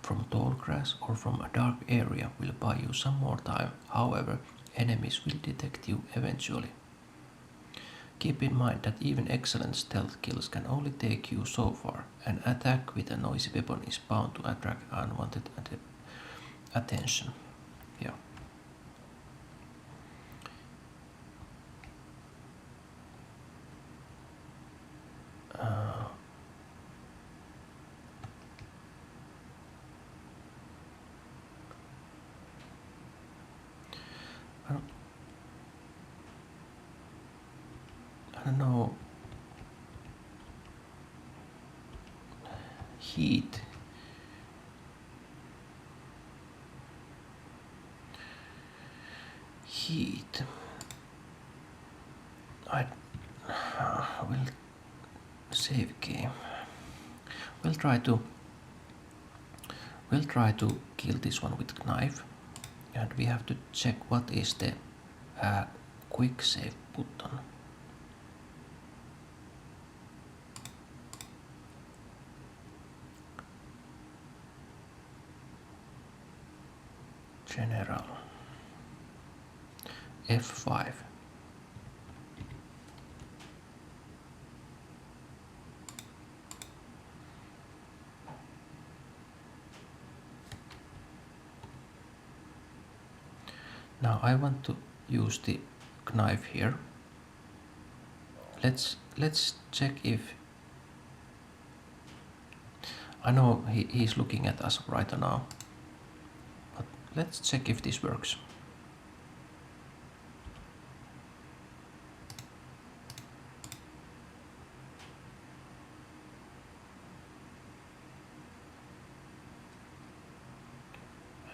from tall grass or from a dark area will buy you some more time. However, enemies will detect you eventually. Keep in mind that even excellent stealth kills can only take you so far. An attack with a noisy weapon is bound to attract unwanted attention. Yeah. I don't know. Heat. I will save game. We'll try to kill this one with knife, and we have to check what is the quick save button. General F5. Now I want to use the knife here. Let's check if I know he's looking at us right now, but let's check if this works.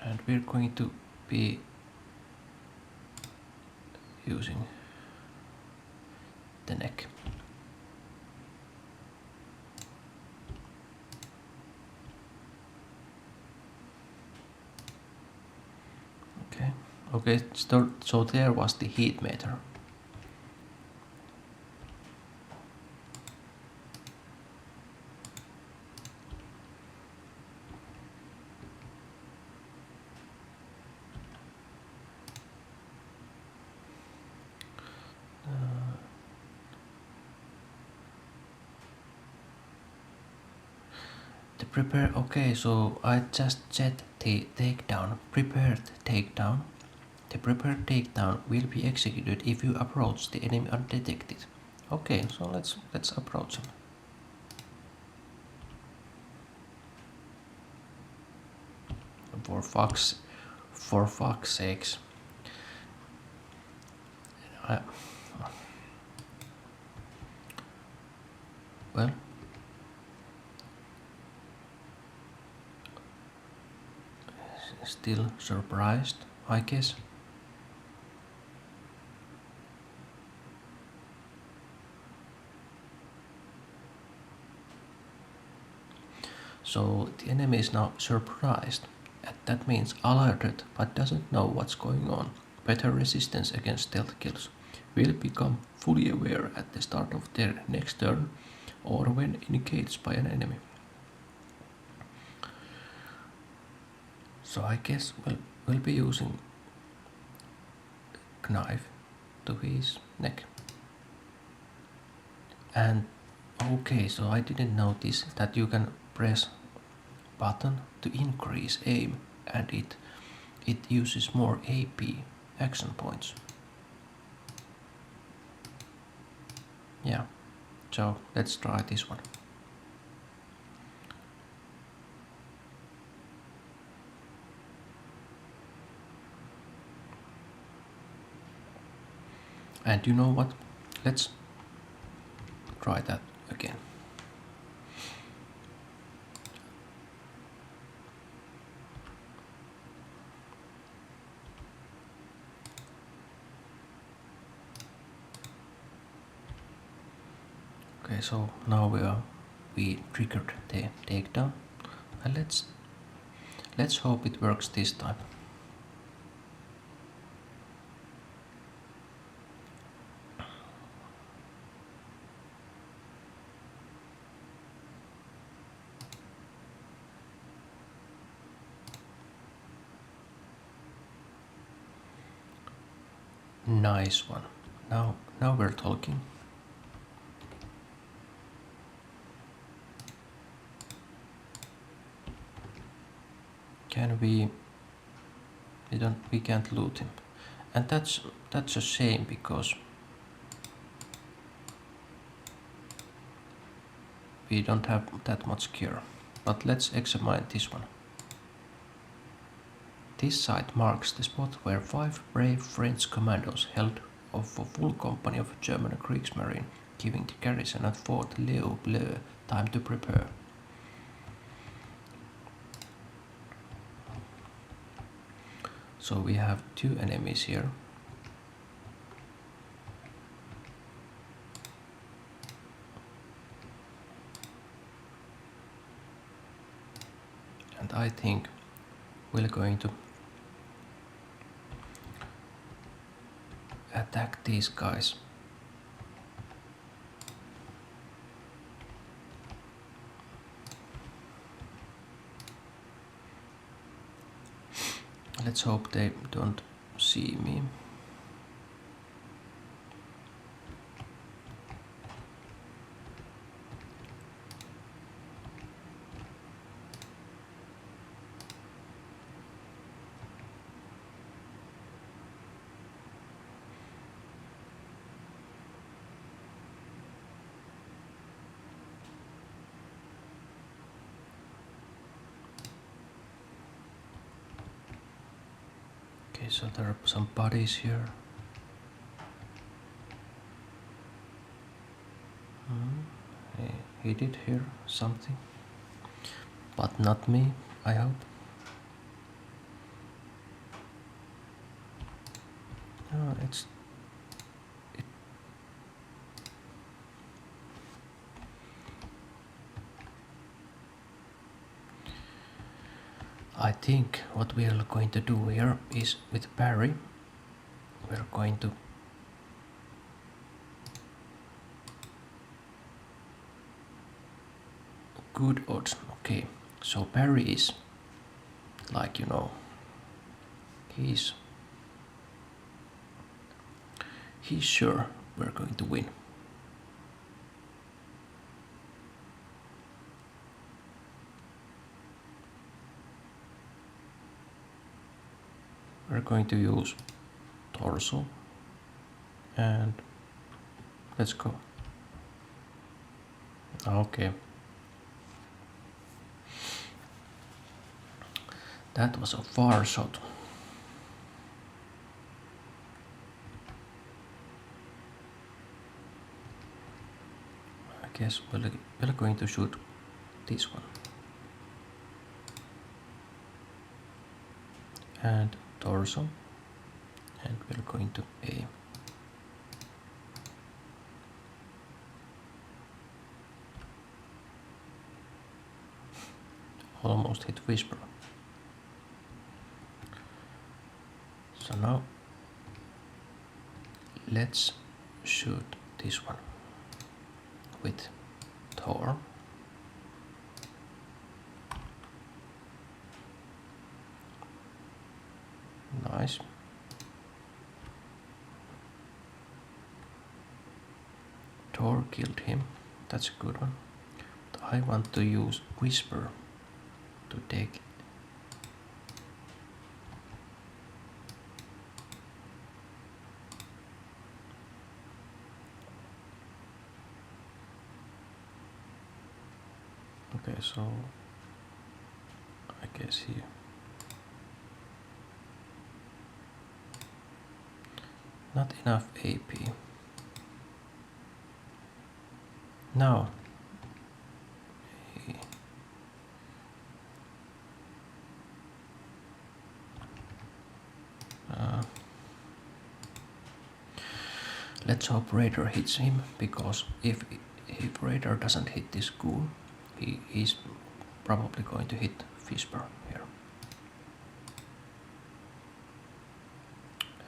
And we're going to be using the neck. Okay, so there was the heat meter. The prepare, okay, so I just set the takedown, prepared takedown. The prepared takedown will be executed if you approach the enemy undetected. Okay, so let's approach him. For fuck's sakes. Well, still surprised, I guess. So the enemy is now surprised. That means alerted but doesn't know what's going on. Better resistance against stealth kills. Will become fully aware at the start of their next turn or when engaged by an enemy. So I guess we'll be using knife to his neck. And okay, so I didn't notice that you can press button to increase aim and it uses more AP action points. Yeah, so let's try this one. And you know what? Let's try that again. Okay, so now we triggered the takedown, and let's hope it works this time. Nice one. Now we're talking. Can we can't loot him. And that's a shame because we don't have that much gear. But let's examine this one. This site marks the spot where 5 brave French commandos held off a full company of German Kriegsmarine, giving the garrison at Fort Leo Bleu time to prepare. So we have 2 enemies here. And I think we're going to attack these guys. Let's hope they don't see me. Okay, so there are some bodies here. He did hear something, but not me, I hope. I think what we are going to do here is with parry, we're going to good odds. Okay, so parry is like, you know, he's sure we're going to win. We're going to use torso and let's go. Okay. That was a far shot. I guess we're going to shoot this one. And torso. And we're going to aim. Almost hit whisper. So now let's shoot this one with Thor. Nice. Thor killed him. That's a good one. I want to use whisper to take okay, so I guess here not enough AP. Now let's hope Raider hits him, because if Raider doesn't hit this ghoul, he's probably going to hit Whisper here.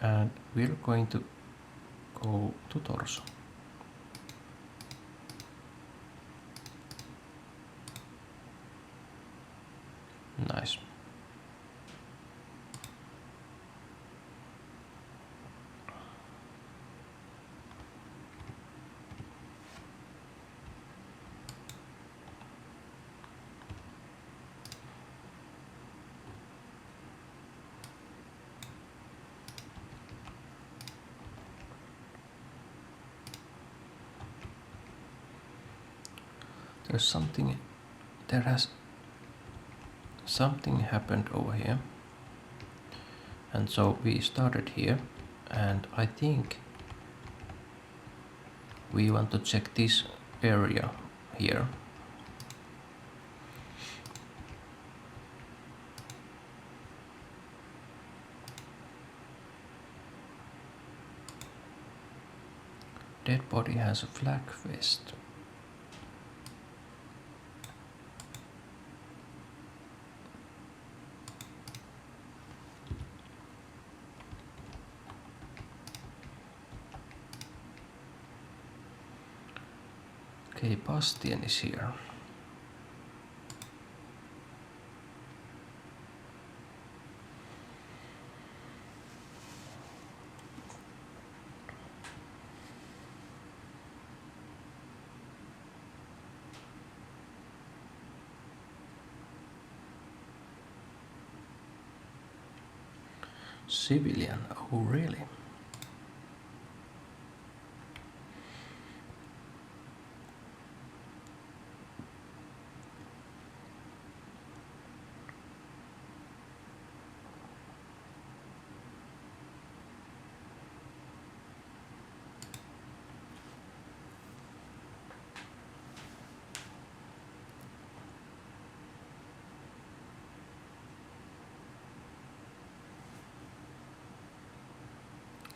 And we're going to go to torso. Nice. There's something, there has something happened over here. And so we started here, and I think we want to check this area here. Dead body has a flak vest. Okay, Bastien is here. Civilian, oh really?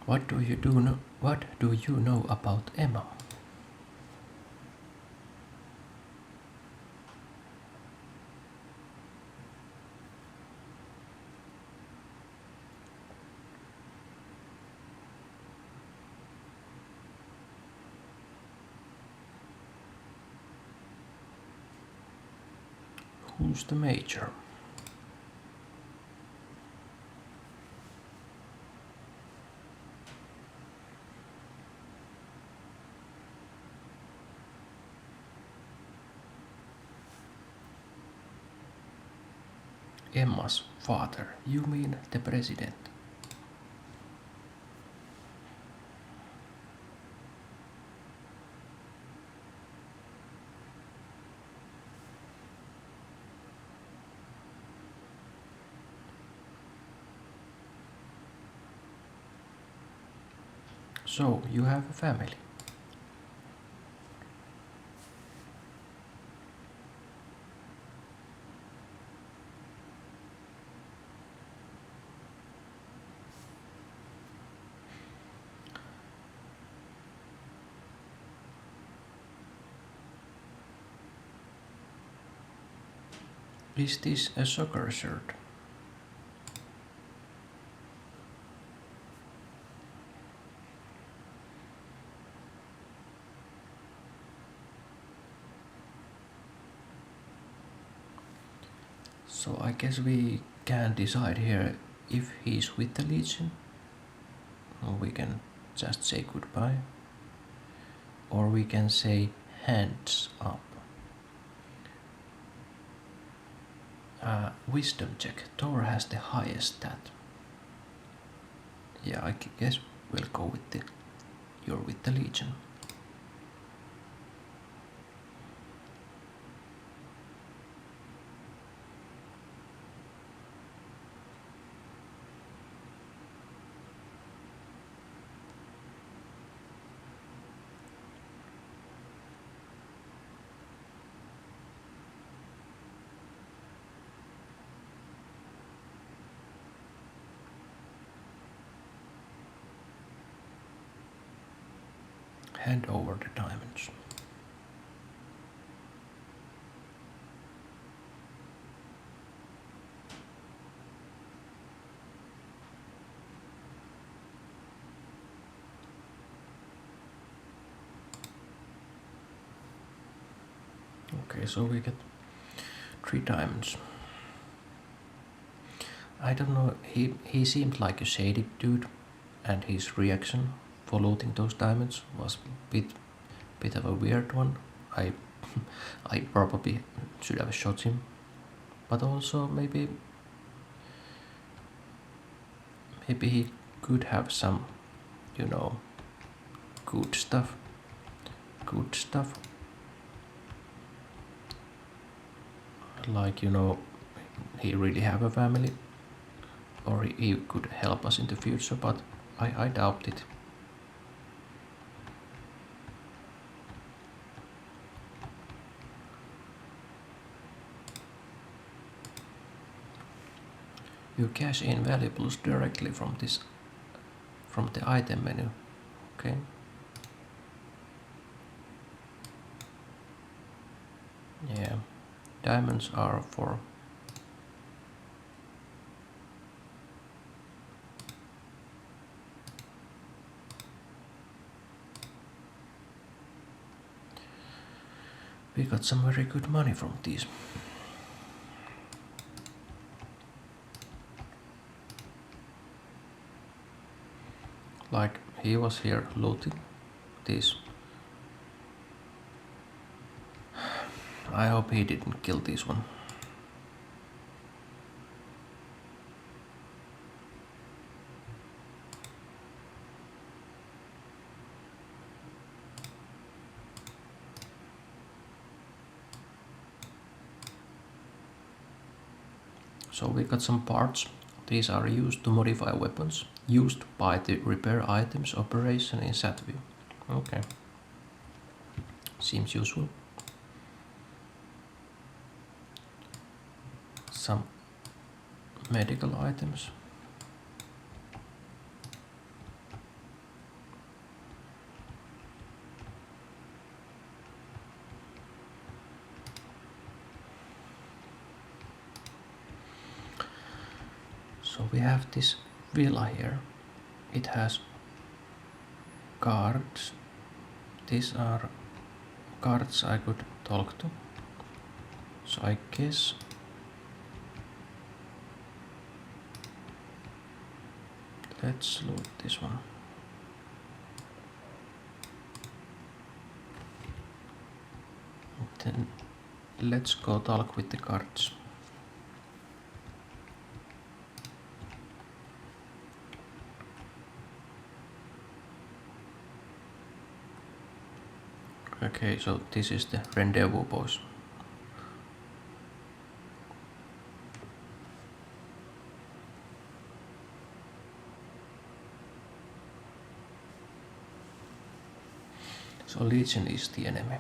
What do you know about Emma? Who's the major? Emma's father. You mean the president? So, you have a family. Is this a soccer shirt? So I guess we can decide here if he's with the Legion, or we can just say goodbye, or we can say hands up. Wisdom check. Thor has the highest stat. Yeah, I guess we'll go with the you're with the Legion. Hand over the diamonds. Okay, so we get 3 diamonds. I don't know, he seemed like a shady dude, and his reaction for looting those diamonds was a bit of a weird one. I I probably should have shot him, but also maybe he could have some, you know, good stuff. like, you know, he really have a family, or he could help us in the future, but I doubt it. You cash in valuables directly from the item menu. Okay. Yeah. Diamonds are for we got some very good money from these. Like, he was here looting these. I hope he didn't kill this one. So we got some parts. These are used to modify weapons, used by the repair items operation in Satview. Okay. Seems useful. Some medical items. So we have this villa here. It has guards. These are guards I could talk to. So I guess let's loot this one. Then let's go talk with the guards. Okay, so this is the rendezvous, boys. So Legion is the enemy.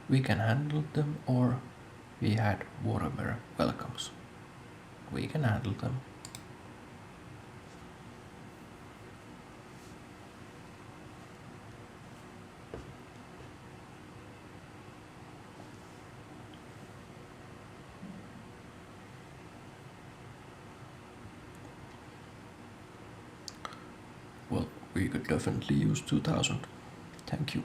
We can handle them, or we had Warhammer welcomes. We can handle them. Well, we could definitely use 2000. Thank you.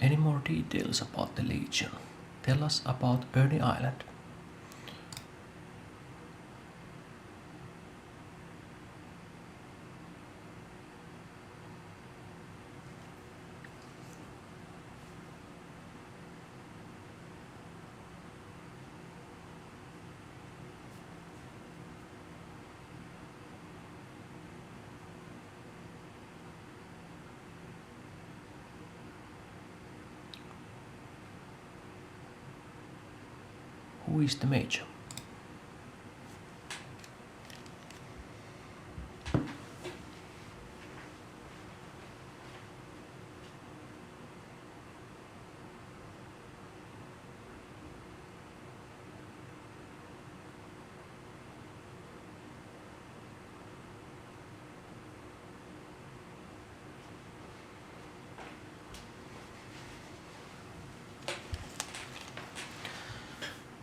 Any more details about the Legion? Tell us about Ernie Island. Who is the Major?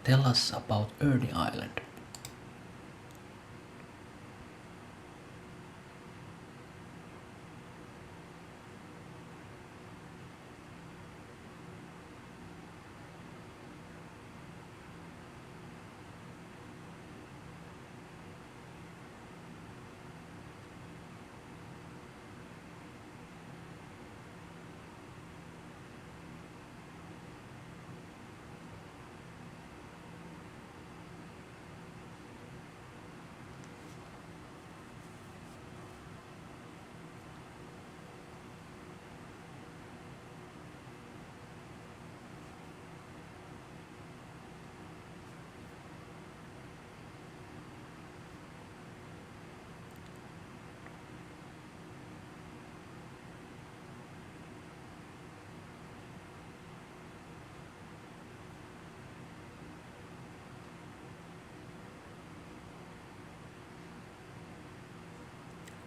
Tell us about Ernie Island.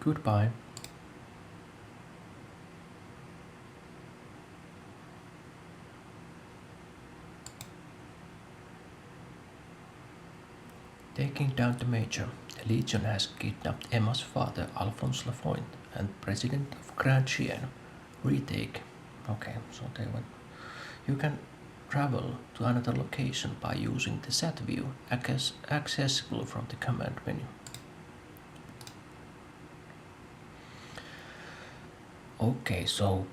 Goodbye. Taking down the Major, the Legion has kidnapped Emma's father, Alphonse Lafointe, and President of Grand Chien. Retake. Okay, so they went. You can travel to another location by using the set view, accessible from the command menu. Okay, so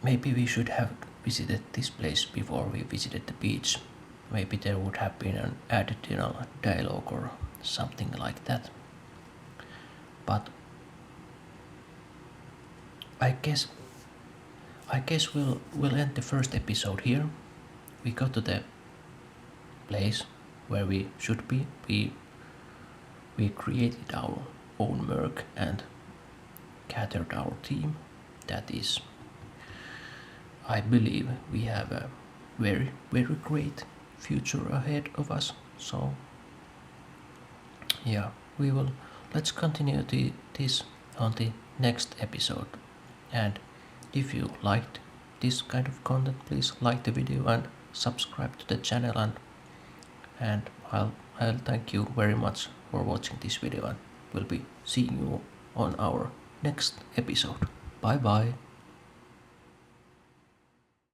maybe we should have visited this place before we visited the beach. Maybe there would have been an additional dialogue or something like that. But I guess we'll end the first episode here. We got to the place where we should be. We created our own merc and gathered our team. That is, I believe we have a very great future ahead of us. So yeah, let's continue this on the next episode. And if you liked this kind of content, please like the video and subscribe to the channel, and I'll thank you very much for watching this video, and we'll be seeing you on our next episode. Bye bye.